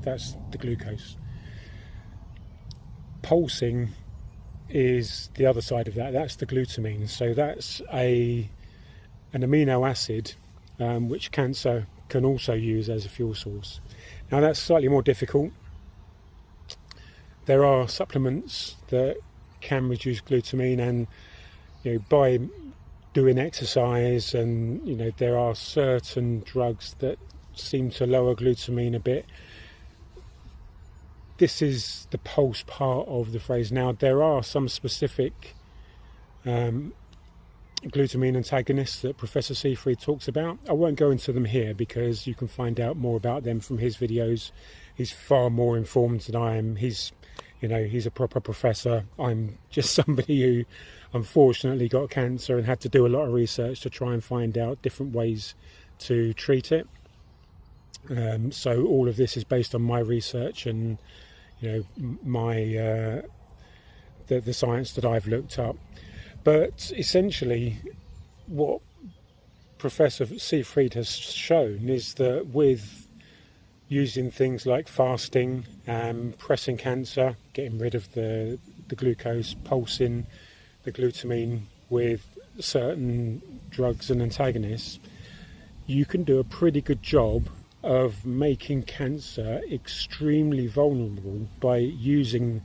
that's the glucose. Pulsing is the other side of that. That's the glutamine. So that's an amino acid which cancer can also use as a fuel source. Now that's slightly more difficult. There are supplements that can reduce glutamine, and by doing exercise, and there are certain drugs that seem to lower glutamine a bit. This is the pulse part of the phrase. Now there are some specific glutamine antagonists that Professor Seyfried talks about. I won't go into them here because you can find out more about them from his videos. He's far more informed than I am. He's a proper professor. I'm just somebody who unfortunately got cancer and had to do a lot of research to try and find out different ways to treat it. So all of this is based on my research and my the science that I've looked up. But essentially what Professor Seyfried has shown is that with using things like fasting, pressing cancer, getting rid of the glucose, pulsing the glutamine with certain drugs and antagonists, you can do a pretty good job of making cancer extremely vulnerable by using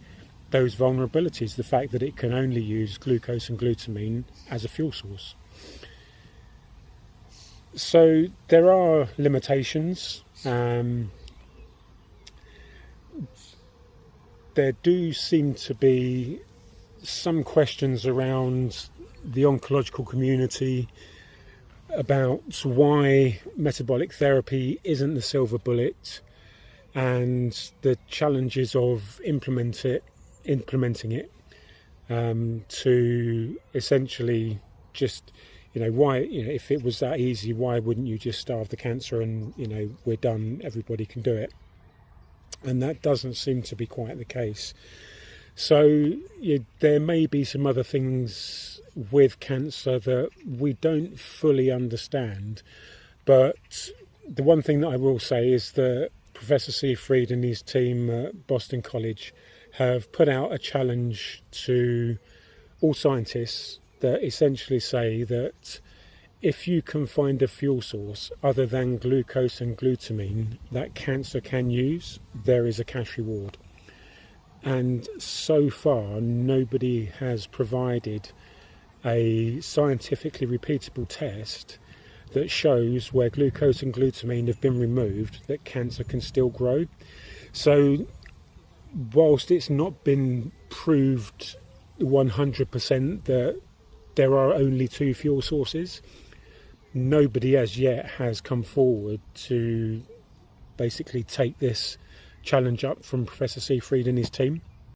those vulnerabilities, the fact that it can only use glucose and glutamine as a fuel source. So there are limitations. There do seem to be some questions around the oncological community about why metabolic therapy isn't the silver bullet, and the challenges of implementing it to essentially just why if it was that easy, why wouldn't you just starve the cancer and we're done, everybody can do it? And that doesn't seem to be quite the case. So there may be some other things with cancer that we don't fully understand, but the one thing that I will say is that Professor Seyfried and his team at Boston College have put out a challenge to all scientists that essentially say that if you can find a fuel source other than glucose and glutamine that cancer can use, there is a cash reward. And so far, nobody has provided a scientifically repeatable test that shows where glucose and glutamine have been removed that cancer can still grow. So whilst it's not been proved 100% that there are only two fuel sources, nobody as yet has come forward to basically take this challenge up from Professor Seyfried and his team.